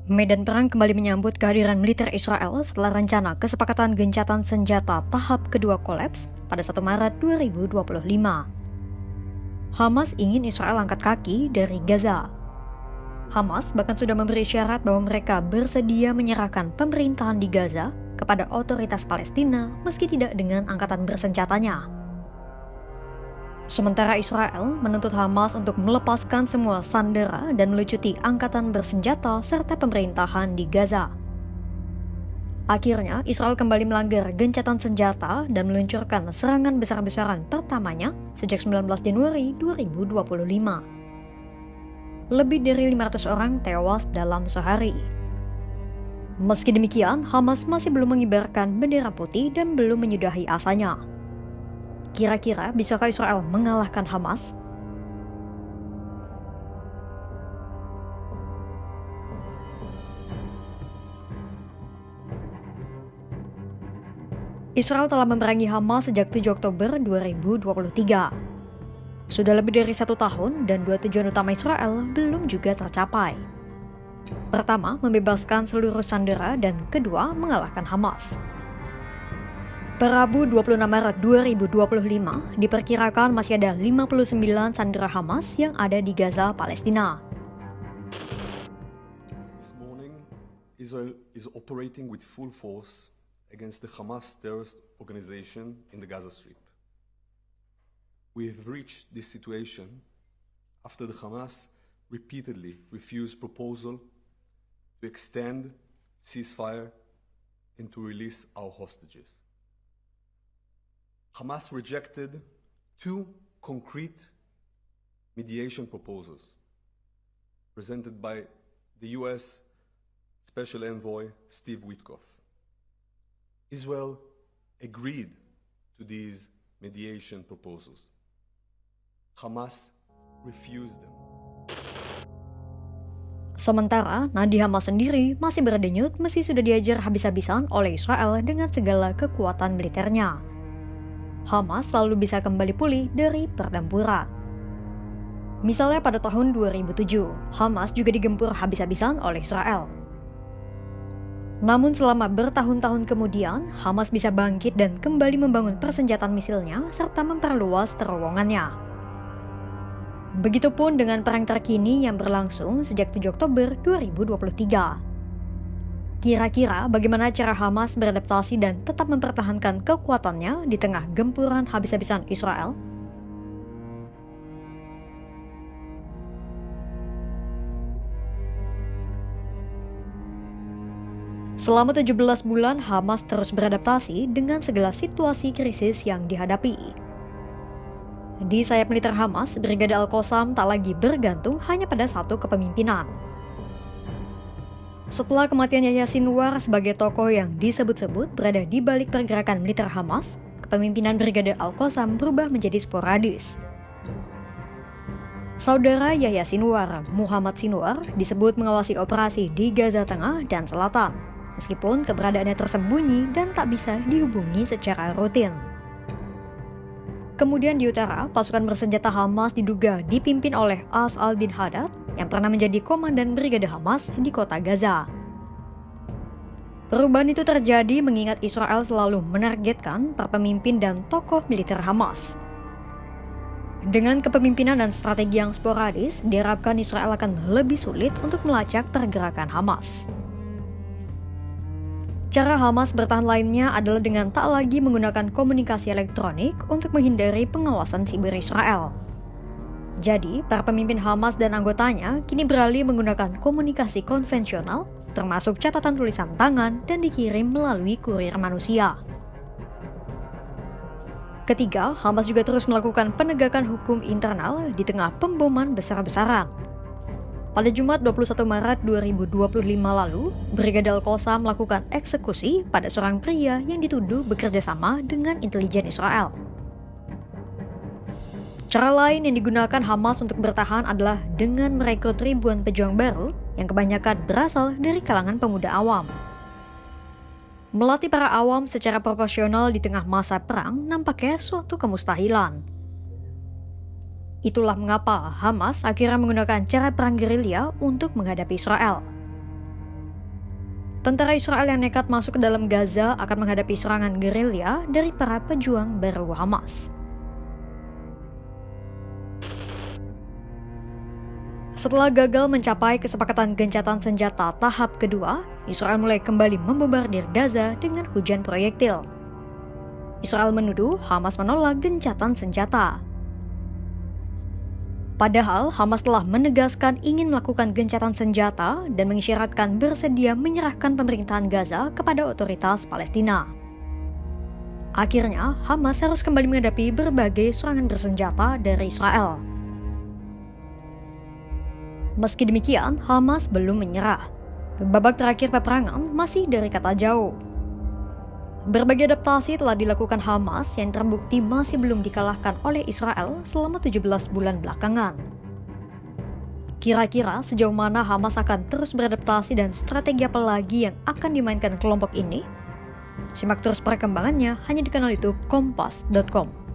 Medan perang kembali menyambut kehadiran militer Israel setelah rencana kesepakatan gencatan senjata tahap kedua kolaps pada 1 Maret 2025. Hamas ingin Israel angkat kaki dari Gaza. Hamas bahkan sudah memberi syarat bahwa mereka bersedia menyerahkan pemerintahan di Gaza kepada otoritas Palestina meski tidak dengan angkatan bersenjatanya. Sementara Israel menuntut Hamas untuk melepaskan semua sandera dan melucuti angkatan bersenjata serta pemerintahan di Gaza. Akhirnya, Israel kembali melanggar gencatan senjata dan meluncurkan serangan besar-besaran pertamanya sejak 19 Januari 2025. Lebih dari 500 orang tewas dalam sehari. Meski demikian, Hamas masih belum mengibarkan bendera putih dan belum menyudahi asanya. Kira-kira bisakah Israel mengalahkan Hamas? Israel telah memerangi Hamas sejak 7 Oktober 2023. Sudah lebih dari 1 tahun dan 2 tujuan utama Israel belum juga tercapai. Pertama, membebaskan seluruh sandera dan kedua, mengalahkan Hamas. Per Rabu 26 Maret 2025, diperkirakan masih ada 59 sandera Hamas yang ada di Gaza, Palestina. This morning, Israel is operating with full force against the Hamas terrorist organization in the Gaza Strip. We have reached this situation after the Hamas repeatedly refused proposal to extend ceasefire and to release our hostages. Hamas rejected 2 concrete mediation proposals presented by the US Special Envoy Steve Witkoff. Israel agreed to these mediation proposals. Hamas refused them. Sementara, nadi Hamas sendiri masih berdenyut meski sudah diajar habis-habisan oleh Israel dengan segala kekuatan militernya. Hamas selalu bisa kembali pulih dari pertempuran. Misalnya pada tahun 2007, Hamas juga digempur habis-habisan oleh Israel. Namun selama bertahun-tahun kemudian, Hamas bisa bangkit dan kembali membangun persenjataan misilnya serta memperluas terowongannya. Begitupun dengan perang terkini yang berlangsung sejak 7 Oktober 2023. Kira-kira bagaimana cara Hamas beradaptasi dan tetap mempertahankan kekuatannya di tengah gempuran habis-habisan Israel? Selama 17 bulan, Hamas terus beradaptasi dengan segala situasi krisis yang dihadapi. Di sayap militer Hamas, Brigade Al-Qassam tak lagi bergantung hanya pada satu kepemimpinan. Setelah kematian Yahya Sinwar sebagai tokoh yang disebut-sebut berada di balik pergerakan militer Hamas, kepemimpinan Brigade Al-Qassam berubah menjadi sporadis. Saudara Yahya Sinwar, Muhammad Sinwar, disebut mengawasi operasi di Gaza Tengah dan Selatan, meskipun keberadaannya tersembunyi dan tak bisa dihubungi secara rutin. Kemudian di utara, pasukan bersenjata Hamas diduga dipimpin oleh As al-Din Haddad yang pernah menjadi komandan Brigade Hamas di kota Gaza. Perubahan itu terjadi mengingat Israel selalu menargetkan para pemimpin dan tokoh militer Hamas. Dengan kepemimpinan dan strategi yang sporadis, diharapkan Israel akan lebih sulit untuk melacak pergerakan Hamas. Cara Hamas bertahan lainnya adalah dengan tak lagi menggunakan komunikasi elektronik untuk menghindari pengawasan siber Israel. Jadi, para pemimpin Hamas dan anggotanya kini beralih menggunakan komunikasi konvensional, termasuk catatan tulisan tangan dan dikirim melalui kurir manusia. Ketiga, Hamas juga terus melakukan penegakan hukum internal di tengah pemboman besar-besaran. Pada Jumat 21 Maret 2025 lalu, Brigade Al-Qassam melakukan eksekusi pada seorang pria yang dituduh bekerja sama dengan intelijen Israel. Cara lain yang digunakan Hamas untuk bertahan adalah dengan merekrut ribuan pejuang baru yang kebanyakan berasal dari kalangan pemuda awam. Melatih para awam secara proporsional di tengah masa perang nampaknya suatu kemustahilan. Itulah mengapa Hamas akhirnya menggunakan cara perang gerilya untuk menghadapi Israel. Tentara Israel yang nekat masuk ke dalam Gaza akan menghadapi serangan gerilya dari para pejuang baru Hamas. Setelah gagal mencapai kesepakatan gencatan senjata tahap kedua, Israel mulai kembali membombardir Gaza dengan hujan proyektil. Israel menuduh Hamas menolak gencatan senjata. Padahal Hamas telah menegaskan ingin melakukan gencatan senjata dan mengisyaratkan bersedia menyerahkan pemerintahan Gaza kepada otoritas Palestina. Akhirnya, Hamas harus kembali menghadapi berbagai serangan bersenjata dari Israel. Meski demikian, Hamas belum menyerah. Babak terakhir peperangan masih dari kata jauh. Berbagai adaptasi telah dilakukan Hamas yang terbukti masih belum dikalahkan oleh Israel selama 17 bulan belakangan. Kira-kira sejauh mana Hamas akan terus beradaptasi dan strategi apa lagi yang akan dimainkan kelompok ini? Simak terus perkembangannya hanya di kanal YouTube Kompas.com.